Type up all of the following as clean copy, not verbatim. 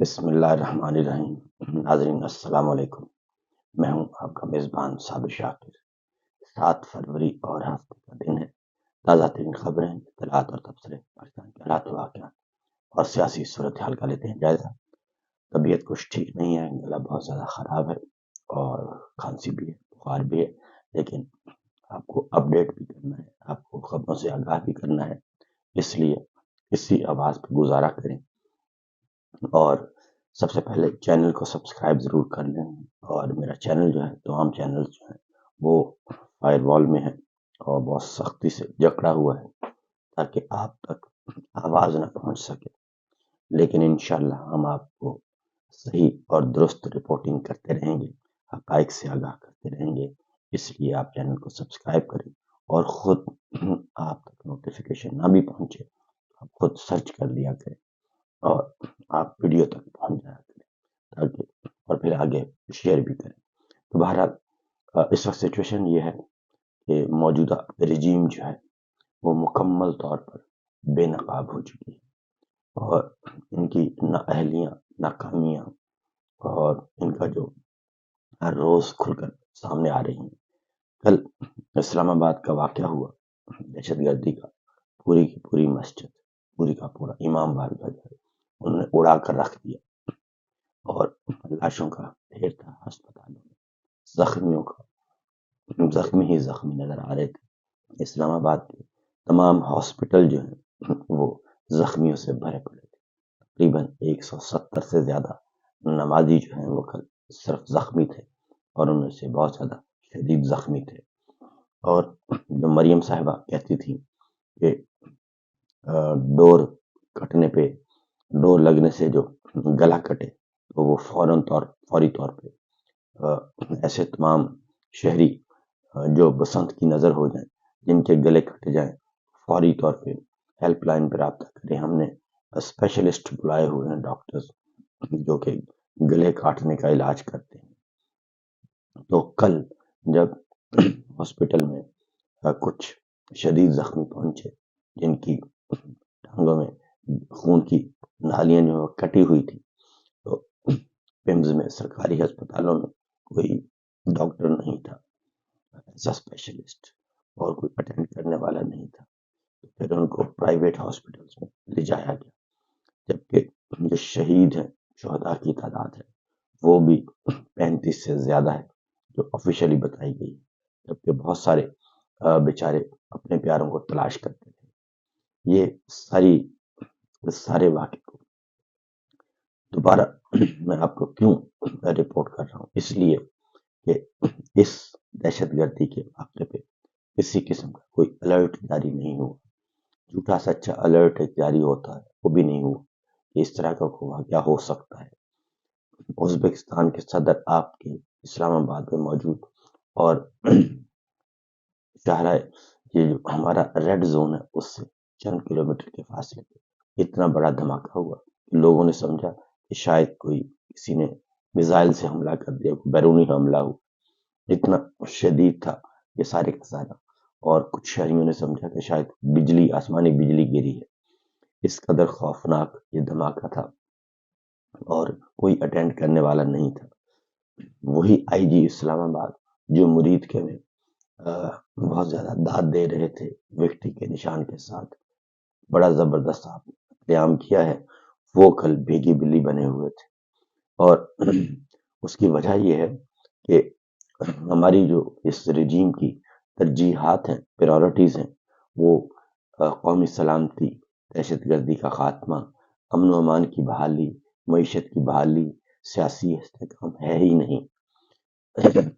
بسم اللہ الرحمن الرحیم۔ ناظرین السلام علیکم، میں ہوں آپ کا میزبان صابر شاکر۔ 7 فروری اور ہفتے کا دن ہے۔ تازہ ترین خبریں، اطلاعات اور تبصرے پاکستان کے حالات و واقعات اور سیاسی صورتحال کا لیتے ہیں جائزہ۔ طبیعت کچھ ٹھیک نہیں ہے، گلا بہت زیادہ خراب ہے اور کھانسی بھی ہے، بخار بھی ہے، لیکن آپ کو اپڈیٹ بھی کرنا ہے، آپ کو خبروں سے آگاہ بھی کرنا ہے، اس لیے اسی آواز پہ گزارا کریں اور سب سے پہلے چینل کو سبسکرائب ضرور کر لیں۔ اور میرا چینل جو ہے، تمام چینل جو ہیں وہ فائر وال میں ہے اور بہت سختی سے جکڑا ہوا ہے تاکہ آپ تک آواز نہ پہنچ سکے، لیکن انشاءاللہ ہم آپ کو صحیح اور درست رپورٹنگ کرتے رہیں گے، حقائق سے آگاہ کرتے رہیں گے۔ اس لیے آپ چینل کو سبسکرائب کریں اور خود آپ تک نوٹیفیکیشن نہ بھی پہنچے آپ خود سرچ کر لیا کریں اور آپ ویڈیو تک پہنچ جایا کریں تاکہ اور پھر آگے شیئر بھی کریں۔ تو بہرحال اس وقت سچویشن یہ ہے کہ موجودہ رجیم جو ہے وہ مکمل طور پر بے نقاب ہو چکی ہے اور ان کی نااہلیاں، ناکامیاں اور ان کا جو ہر روز کھل کر سامنے آ رہی ہیں۔ کل اسلام آباد کا واقعہ ہوا، دہشت گردی کا، پوری کی پوری مسجد، پوری کا پورا امام بارگاہ جو ہے انہوں نے اڑا کر رکھ دیا اور لاشوں کا ڈھیر تھا ہسپتالوں میں، زخمیوں کا زخمی ہی زخمی نظر آ رہے تھے۔ اسلام آباد کے تمام ہاسپٹل جو ہیں وہ زخمیوں سے بھرے پڑے تھے۔ تقریباً 170 سے زیادہ نمازی جو ہیں وہ کل صرف زخمی تھے اور ان میں سے بہت زیادہ شدید زخمی تھے۔ اور جو مریم صاحبہ کہتی تھیں کہ ڈور کٹنے پہ، ڈور لگنے سے جو گلا کٹے تو وہ فوری طور پہ ایسے تمام شہری جو بسنت کی نظر ہو جائیں، جن کے گلے کٹ جائیں، فوری طور پہ ہیلپ لائن پہ رابطہ کریں۔ ہم نے اسپیشلسٹ بلائے ہوئے ہیں، ڈاکٹرز جو کہ گلے کاٹنے کا علاج کرتے ہیں۔ تو کل جب ہاسپٹل میں کچھ شدید زخمی پہنچے جن کی ٹانگوں میں خون کی نالیاں جو کٹی ہوئی تھی، تو پمز میں، سرکاری ہسپتالوں میں کوئی ڈاکٹر نہیں تھا ایسا اسپیشلسٹ اور کوئی اٹینڈ کرنے والا نہیں تھا، تو پھر ان کو پرائیویٹ ہاسپٹلس میں لے جایا گیا، جبکہ جو شہید ہیں، شہداء کی تعداد ہے وہ بھی 35 سے زیادہ ہے جو آفیشلی بتائی گئی، جبکہ بہت سارے بیچارے اپنے پیاروں کو تلاش کرتے تھے۔ یہ سارے واقعے کو دوبارہ میں آپ کو کیوں رپورٹ کر رہا ہوں، اس لیے کہ اس دہشت گردی کے واقعے پہ کسی قسم کا کوئی الرٹ جاری نہیں ہوا، جھوٹا سچا الرٹ جاری ہوتا ہے وہ بھی نہیں ہوا کہ اس طرح کا کوئی واقعہ ہو سکتا ہے۔ ازبکستان کے صدر آپ کے اسلام آباد میں موجود اور شاہراہ یہ جو ہمارا ریڈ زون ہے اس سے چند کلومیٹر کے فاصلے پہ اتنا بڑا دھماکہ ہوا کہ لوگوں نے سمجھا کہ شاید کوئی کسی نے میزائل سے حملہ کر دیا، بیرونی حملہ ہو، اتنا شدید تھا یہ سارے کا سارا۔ اور کچھ شہریوں نے سمجھا کہ شاید بجلی، آسمانی بجلی گری ہے، اس قدر خوفناک یہ دھماکہ تھا اور کوئی اٹینڈ کرنے والا نہیں تھا۔ وہی آئی جی اسلام آباد جو مرید کے میں بہت زیادہ داد دے رہے تھے وکٹری کے نشان کے ساتھ، بڑا زبردست آپ نے قیام کیا ہے، وہ کل بھیگی بلی بنے ہوئے تھے۔ اور اس کی وجہ یہ ہے کہ ہماری جو اس رجیم کی ترجیحات ہیں، پریورٹیز ہیں، وہ قومی سلامتی، دہشت گردی کا خاتمہ، امن و امان کی بحالی، معیشت کی بحالی، سیاسی استحکام ہے ہی نہیں،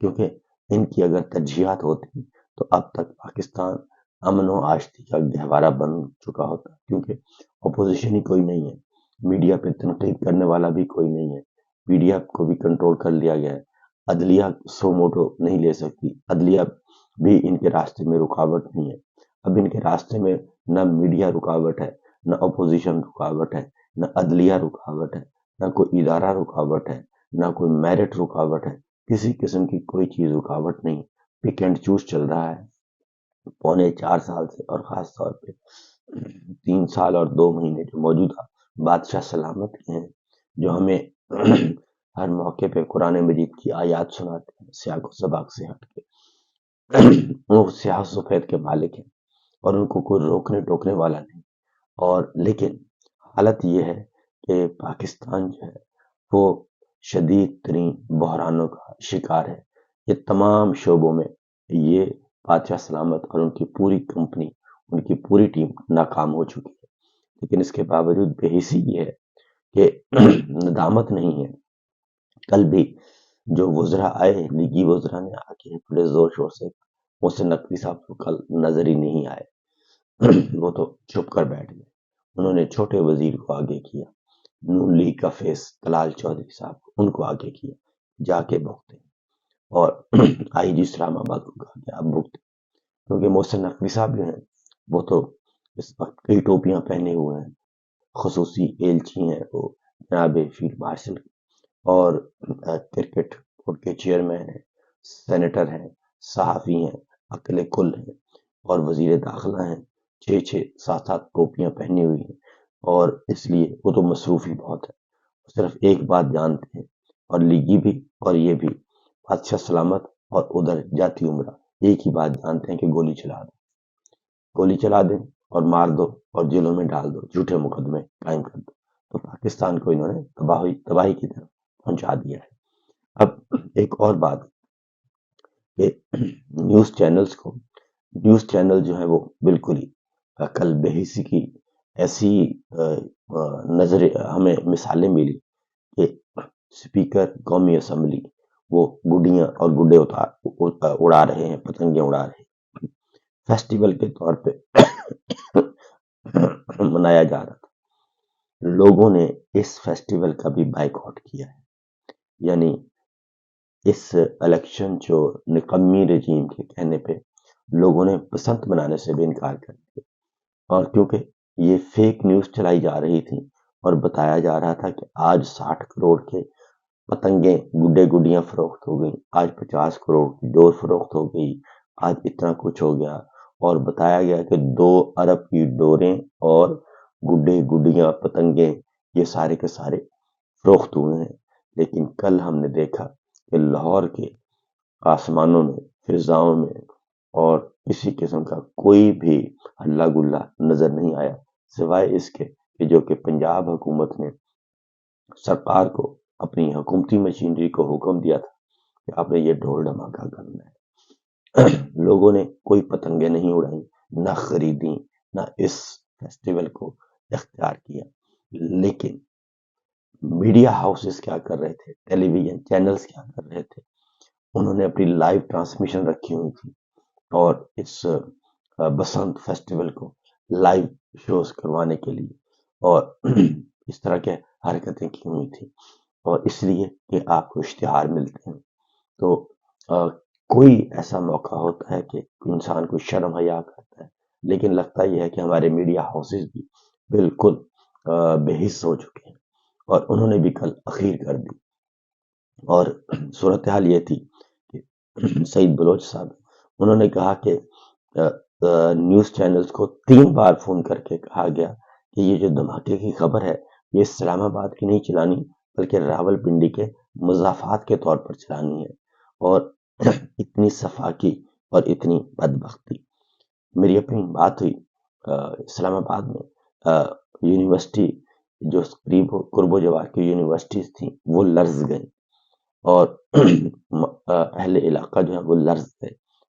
کیونکہ ان کی اگر ترجیحات ہوتی تو اب تک پاکستان امن و آشتی کا گہوارہ بن چکا ہوتا، کیونکہ اپوزیشن ہی کوئی نہیں ہے، میڈیا پہ تنقید کرنے والا بھی کوئی نہیں ہے، میڈیا کو بھی کنٹرول کر لیا گیا ہے، عدلیہ سو موٹو نہیں لے سکتی، عدلیہ بھی ان کے راستے میں رکاوٹ نہیں ہے۔ اب ان کے راستے میں نہ میڈیا رکاوٹ ہے، نہ اپوزیشن رکاوٹ ہے، نہ عدلیہ رکاوٹ ہے، نہ کوئی ادارہ رکاوٹ ہے، نہ کوئی میرٹ رکاوٹ ہے، کسی قسم کی کوئی چیز رکاوٹ نہیں، پک اینڈ چوز چل رہا ہے پونے 4 سال سے، اور خاص طور پہ 3 سال اور 2 مہینے جو موجودہ بادشاہ سلامت ہیں جو ہمیں ہر موقع پہ قرآن مجید کی آیات سناتے ہیں سیاق و سباق سے ہٹ کے، وہ سیاہ سفید کے مالک ہیں اور ان کو کوئی روکنے ٹوکنے والا نہیں۔ اور لیکن حالت یہ ہے کہ پاکستان جو ہے وہ شدید ترین بحرانوں کا شکار ہے۔ یہ تمام شعبوں میں یہ بادشاہ سلامت اور ان کی پوری کمپنی، ان کی پوری ٹیم ناکام ہو چکی ہے، لیکن اس کے باوجود بے حسی یہ ہے کہ ندامت نہیں ہے۔ کل بھی جو وزراء آئے، لیگی وزراء نے آ کے بڑے زور شور سے، محسن نقوی صاحب کو کل نظر ہی نہیں آئے، وہ تو چھپ کر بیٹھ گئے۔ انہوں نے چھوٹے وزیر کو آگے کیا، نون لیگ کا فیس طلال چودھری صاحب کو، ان کو آگے کیا، جا کے بھگتے، اور آئی جی اسلام آباد کو کہا کہ آپ بھگتے، کیونکہ محسن نقوی صاحب جو ہیں وہ تو اس وقت کئی ٹوپیاں پہنے ہوئے ہیں، خصوصی ایلچی ہیں وہ جناب فیلڈ مارشل، اور کرکٹ بورڈ کے چیئرمین ہیں، سینیٹر ہیں، صحافی ہیں، عقل کل ہیں، اور وزیر داخلہ ہیں، 6-7 ٹوپیاں پہنی ہوئی ہیں، اور اس لیے وہ تو مصروف ہی بہت ہے۔ صرف ایک بات جانتے ہیں، اور لیگی بھی اور یہ بھی، بادشاہ سلامت اور ادھر جاتی عمرہ، ایک ہی بات جانتے ہیں کہ گولی چلا دو، گولی چلا دیں اور مار دو اور جیلوں میں ڈال دو، جھوٹے مقدمے قائم کر دو۔ تو پاکستان کو انہوں نے تباہی کی طرف پہنچا دیا ہے۔ اب ایک اور بات کہ نیوز چینل جو ہے وہ بالکل ہی کل بے حسی کی ایسی نظر ہمیں مثالیں ملی کہ سپیکر قومی اسمبلی وہ گڈیاں اور گڈے اڑا رہے ہیں، پتنگیں اڑا رہے ہیں، فیسٹیول کے طور پہ منایا جا رہا تھا۔ لوگوں نے اس فیسٹیول کا بھی بائیکاٹ کیا ہے، یعنی اس الیکشن جو نکمی رجیم کے کہنے پہ لوگوں نے بسنت منانے سے بھی انکار کر دیا، اور کیونکہ یہ فیک نیوز چلائی جا رہی تھی اور بتایا جا رہا تھا کہ آج 60 کروڑ کے پتنگیں گڈیاں فروخت ہو گئی، آج 50 کروڑ کی ڈور فروخت ہو گئی، آج اتنا کچھ ہو گیا، اور بتایا گیا کہ 2 ارب کی ڈوریں اور گڈیاں پتنگیں یہ سارے کے سارے فروخت ہوئے ہیں۔ لیکن کل ہم نے دیکھا کہ لاہور کے آسمانوں میں، فضاؤں میں، اور کسی قسم کا کوئی بھی ہلہ گلہ نظر نہیں آیا، سوائے اس کے کہ جو کہ پنجاب حکومت نے سرکار کو، اپنی حکومتی مشینری کو حکم دیا تھا کہ آپ نے یہ ڈھول دھماکہ کرنا ہے۔ لوگوں نے کوئی پتنگیں نہیں اڑائیں، نہ خریدیں، نہ اس فیسٹیول کو اختیار کیا، لیکن میڈیا ہاؤسز کیا کر رہے تھے، ٹیلی ویژن چینلز کیا کر رہے تھے، انہوں نے اپنی لائیو ٹرانسمیشن رکھی ہوئی تھی اور اس بسنت فیسٹیول کو لائیو شوز کروانے کے لیے، اور اس طرح کے حرکتیں کی ہوئی تھی، اور اس لیے کہ آپ کو اشتہار ملتے ہیں تو کوئی ایسا موقع ہوتا ہے کہ انسان کو شرم حیا کرتا ہے، لیکن لگتا یہ ہے کہ ہمارے میڈیا ہاؤسز بھی بالکل بے حس ہو چکے ہیں، اور انہوں نے بھی کل اخیر کر دی۔ اور صورتحال یہ تھی کہ سعید بلوچ صاحب، انہوں نے کہا کہ نیوز چینلز کو 3 بار فون کر کے کہا گیا کہ یہ جو دھماکے کی خبر ہے یہ اسلام آباد کی نہیں چلانی، بلکہ راول پنڈی کے مضافات کے طور پر چلانی ہے، اور اتنی صفاقی اور اتنی بدبختی۔ میری اپنی بات ہوئی اسلام آباد میں یونیورسٹی جو قرب و جوار کی یونیورسٹیز تھیں وہ لرز گئیں، اور اہل علاقہ جو ہے وہ لرز گئے،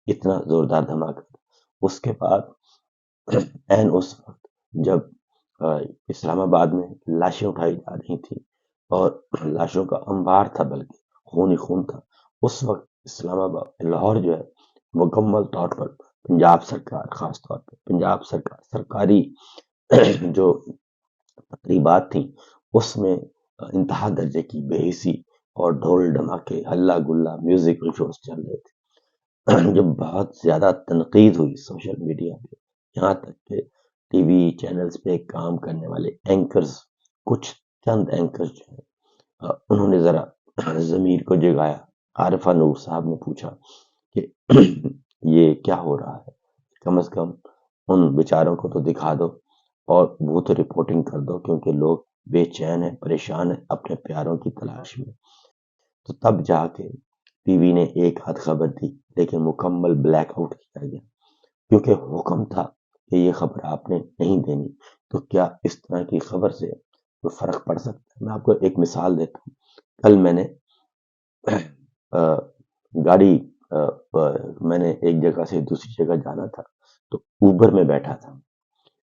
اتنا زوردار دھماکہ۔ اس کے بعد عین اس وقت جب اسلام آباد میں لاشیں اٹھائی جا رہی تھیں اور لاشوں کا انبار تھا، بلکہ خون ہی خون تھا، اس وقت اسلام آباد لاہور جو ہے مکمل طور پر پنجاب سرکار، خاص طور پر پنجاب سرکار سرکاری جو تقریبات تھیں اس میں انتہا درجے کی بے حسی اور ڈھول ڈھماکے، ہلہ گلہ، میوزک شوز چل رہے تھے، جب بہت زیادہ تنقید ہوئی سوشل میڈیا پہ، یہاں تک کہ ٹی وی چینلز پہ کام کرنے والے اینکرز، کچھ چند اینکرز جو ہیں انہوں نے ذرا ضمیر کو جگایا۔ عارفہ نور صاحب نے پوچھا کہ یہ کیا ہو رہا ہے، کم از کم ان بیچاروں کو تو دکھا دو اور وہ تو رپورٹنگ کر دو، کیونکہ لوگ بے چین ہے، پریشان ہے اپنے پیاروں کی تلاش میں۔ تو تب جا کے ٹی وی نے ایک آدھ خبر دی، لیکن مکمل بلیک آؤٹ کیا گیا، کیونکہ حکم تھا کہ یہ خبر آپ نے نہیں دینی۔ تو کیا اس طرح کی خبر سے کوئی فرق پڑ سکتا ہے؟ میں آپ کو ایک مثال دیتا ہوں۔ کل میں نے گاڑی میں نے ایک جگہ سے دوسری جگہ جانا تھا، تو اوبر میں بیٹھا تھا۔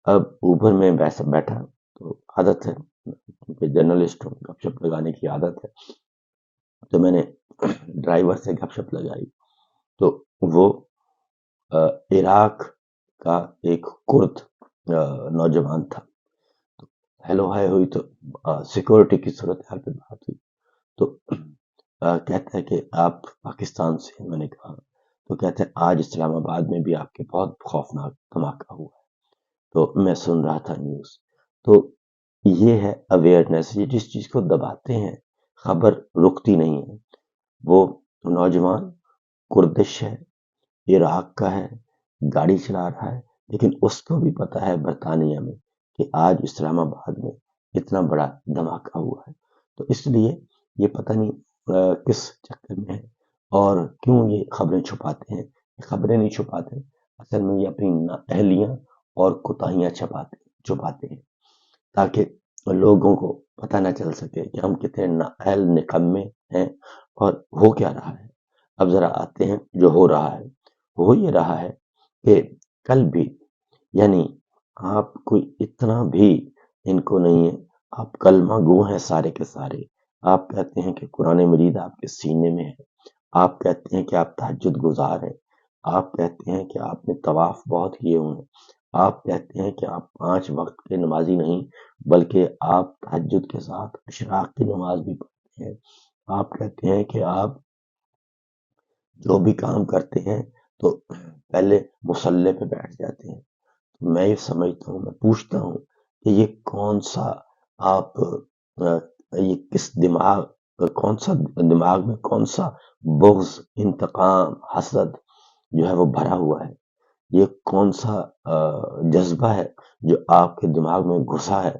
اب اوبر میں بیٹھا تو عادت ہے، کیونکہ جرنلسٹ ہوں، گپ شپ لگانے کی عادت ہے، تو میں نے ڈرائیور سے گپ شپ لگائی۔ تو وہ عراق کا ایک کرد نوجوان تھا۔ تو ہیلو ہائے ہوئی، تو سیکورٹی کی صورتحال پہ بات ہوئی۔ تو کہتا ہے کہ آپ پاکستان سے ہیں؟ میں نے کہا۔ تو کہتے ہیں آج اسلام آباد میں بھی آپ کے بہت خوفناک دھماکہ ہوا ہے۔ تو میں سن رہا تھا نیوز۔ تو یہ ہے اویئرنیس، یہ جس چیز کو دباتے ہیں خبر رکتی نہیں ہے۔ وہ نوجوان کردش ہے، عراق کا ہے، گاڑی چلا رہا ہے، لیکن اس کو بھی پتا ہے برطانیہ میں کہ آج اسلام آباد میں اتنا بڑا دھماکہ ہوا ہے۔ تو اس لیے یہ پتہ نہیں کس چکر میں ہے اور کیوں یہ خبریں چھپاتے ہیں۔ یہ خبریں نہیں چھپاتے، اصل میں یہ اپنی نااہلیاں اور کوتاہیاں چھپاتے ہیں، تاکہ لوگوں کو پتہ نہ چل سکے کہ ہم کتنے نااہل نکمے ہیں اور ہو کیا رہا ہے۔ اب ذرا آتے ہیں جو ہو رہا ہے۔ ہو یہ رہا ہے کہ کل بھی، یعنی آپ کوئی اتنا بھی ان کو نہیں ہے، آپ کلمہ گو ہیں سارے کے سارے۔ آپ کہتے ہیں کہ قرآن مجید آپ کے سینے میں ہے، آپ کہتے ہیں کہ آپ تہجد گزار ہیں، آپ کہتے ہیں کہ آپ نے طواف بہت کیے ہوئے ہیں، آپ کہتے ہیں کہ آپ 5 وقت کے نمازی نہیں بلکہ آپ تہجد کے ساتھ اشراق کی نماز بھی پڑھتے ہیں، آپ کہتے ہیں کہ آپ جو بھی کام کرتے ہیں تو پہلے مصلی پہ بیٹھ جاتے ہیں۔ میں یہ سمجھتا ہوں، میں پوچھتا ہوں کہ یہ کون سا آپ یہ کس کون سا دماغ میں کون سا بغض، انتقام، حسد جو ہے وہ بھرا ہوا ہے؟ یہ کون سا جذبہ ہے جو آپ کے دماغ میں گھسا ہے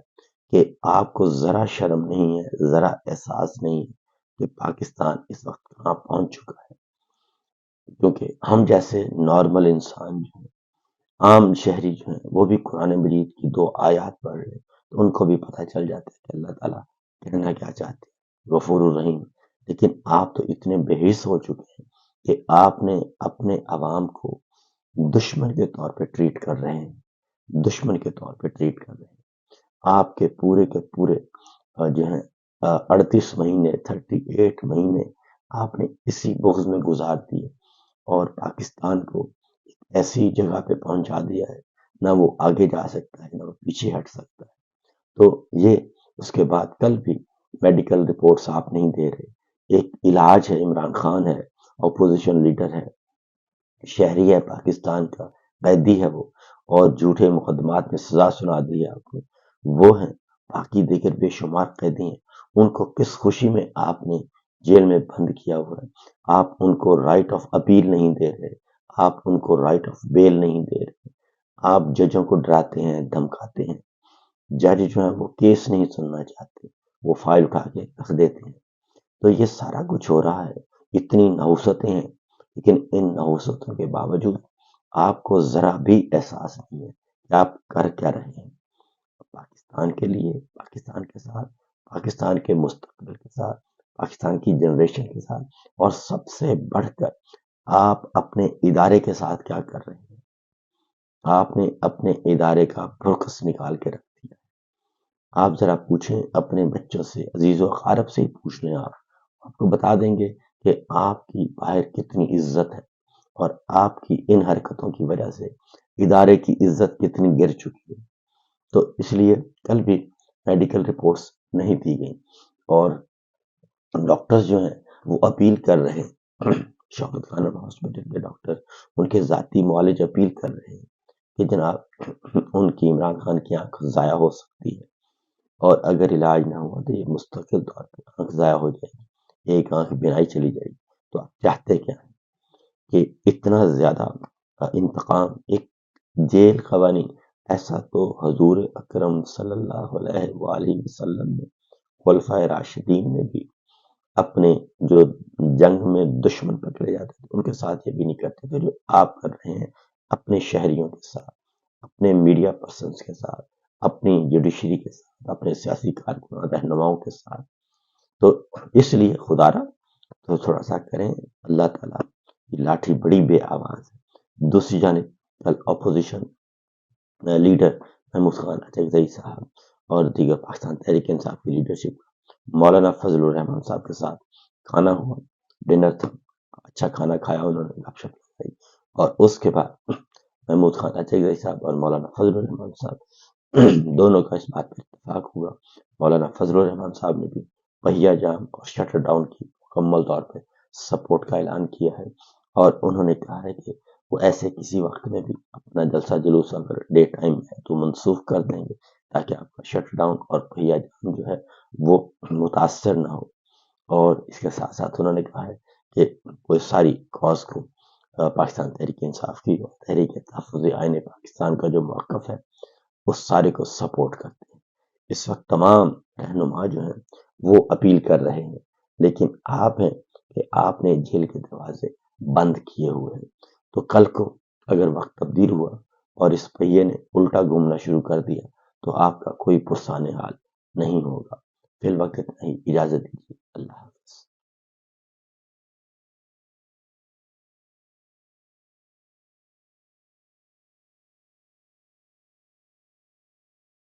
کہ آپ کو ذرا شرم نہیں ہے، ذرا احساس نہیں ہے کہ پاکستان اس وقت کہاں پہنچ چکا ہے؟ کیونکہ ہم جیسے نارمل انسان جو ہیں، عام شہری جو ہیں، وہ بھی قرآن مجید کی 2 آیات پڑھ رہے ہیں تو ان کو بھی پتہ چل جاتا ہے کہ اللہ تعالیٰ کہنا کیا چاہتے ہیں، غفور الرحیم۔ لیکن آپ تو اتنے بے حس ہو چکے ہیں کہ آپ نے اپنے عوام کو دشمن کے طور پہ ٹریٹ کر رہے ہیں، دشمن کے طور پہ ٹریٹ کر رہے ہیں۔ آپ کے پورے جو ہیں 38 مہینے 38 مہینے آپ نے اسی بغض میں گزار دیے اور پاکستان کو ایسی جگہ پہ پہنچا دیا ہے، نہ وہ آگے جا سکتا ہے نہ وہ پیچھے ہٹ سکتا ہے۔ تو یہ اس کے بعد کل بھی میڈیکل رپورٹس آپ نہیں دے رہے۔ ایک علاج ہے، عمران خان ہے، اپوزیشن لیڈر ہے، شہری ہے پاکستان کا، قیدی ہے وہ، اور جھوٹے مقدمات میں سزا سنا دی ہے آپ نے، وہ ہیں، باقی دیگر بے شمار قیدی ہیں۔ ان کو کس خوشی میں آپ نے جیل میں بند کیا ہوا ہے؟ آپ ان کو رائٹ آف اپیل نہیں دے رہے، آپ ان کو رائٹ آف بیل نہیں دے رہے، آپ ججوں کو ڈراتے ہیں، دھمکاتے ہیں۔ جج جو ہیں وہ کیس نہیں سننا چاہتے، وہ فائل اٹھا کے رکھ دیتے ہیں۔ تو یہ سارا کچھ ہو رہا ہے، اتنی نحوستیں ہیں، لیکن ان نحوستوں کے باوجود آپ کو ذرا بھی احساس نہیں ہے کہ آپ کر کیا رہے ہیں پاکستان کے لیے، پاکستان کے ساتھ، پاکستان کے مستقبل کے ساتھ، پاکستان کی جنریشن کے ساتھ، اور سب سے بڑھ کر آپ اپنے ادارے کے ساتھ کیا کر رہے ہیں؟ آپ نے اپنے ادارے کا برکس نکال کے رکھ دیا۔ آپ ذرا پوچھیں اپنے بچوں سے، عزیز و اقارب سے ہی پوچھ لیں، آپ کو بتا دیں گے کہ آپ کی باہر کتنی عزت ہے اور آپ کی ان حرکتوں کی وجہ سے ادارے کی عزت کتنی گر چکی ہے۔ تو اس لیے کل بھی میڈیکل رپورٹس نہیں دی گئی اور ڈاکٹرز جو ہیں وہ اپیل کر رہے ہیں، شوکت خانم ہاسپٹل کے ڈاکٹر ان کے ذاتی معالج اپیل کر رہے ہیں کہ جناب ان کی عمران خان کی آنکھ ضائع ہو سکتی ہے، اور اگر علاج نہ ہوا تو یہ مستقل طور پہ آنکھ ضائع ہو جائے گی، ایک آنکھ بینائی چلی جائے گی۔ تو آپ چاہتے کیا ہیں کہ اتنا زیادہ انتقام؟ ایک جیل قوانین ایسا تو حضور اکرم صلی اللہ علیہ وآلہ وسلم نے، خلفائے راشدین نے بھی اپنے جو جنگ میں دشمن پکڑے جاتے تھے ان کے ساتھ یہ بھی نہیں کرتے تھے جو آپ کر رہے ہیں اپنے شہریوں کے ساتھ، اپنے میڈیا پرسنز کے ساتھ، اپنی جوڈیشری کے ساتھ، اپنے سیاسی کارکنوں رہنماؤں کے ساتھ۔ تو اس لیے خدا را تو تھوڑا سا کریں، اللہ تعالیٰ کی لاٹھی بڑی بے آواز ہے۔ دوسری جانب اپوزیشن لیڈر محمود خان اچکزئی صاحب اور دیگر پاکستان تحریک انصاف کی لیڈرشپ مولانا فضل الرحمان صاحب کے ساتھ کھانا ہوا، ڈنر تھا، اچھا کھانا کھایا انہوں نے، گپ شپ لگائی، اور اس کے بعد محمود خان اچکزئی صاحب اور مولانا فضل الرحمان صاحب دونوں کا اس بات پر اتفاق ہوا۔ مولانا فضل الرحمان صاحب نے بھی پہیا جام اور شٹر ڈاؤن کی مکمل طور پہ سپورٹ کا اعلان کیا ہے، اور انہوں نے کہا ہے کہ وہ ایسے کسی وقت میں بھی اپنا جلسہ جلوس اگر ڈے ٹائم ہے تو منسوخ کر دیں گے تاکہ آپ کا شٹ ڈاؤن اور پہیا جام جو ہے وہ متاثر نہ ہو۔ اور اس کے ساتھ ساتھ انہوں نے کہا ہے کہ وہ ساری کاز کو پاکستان تحریک انصاف کی اور تحریک تحفظ آئین پاکستان کا جو موقف ہے اس سارے کو سپورٹ کرتے ہیں۔ اس وقت تمام رہنما جو ہیں وہ اپیل کر رہے ہیں، لیکن آپ ہیں کہ آپ نے جیل کے دروازے بند کیے ہوئے ہیں، تو کل کو اگر وقت تبدیل ہوا اور اس پہیے نے الٹا گھومنا شروع کر دیا تو آپ کا کوئی پرسان حال نہیں ہوگا۔ فی الوقت اتنا ہی، اجازت دیجیے، اللہ حافظ۔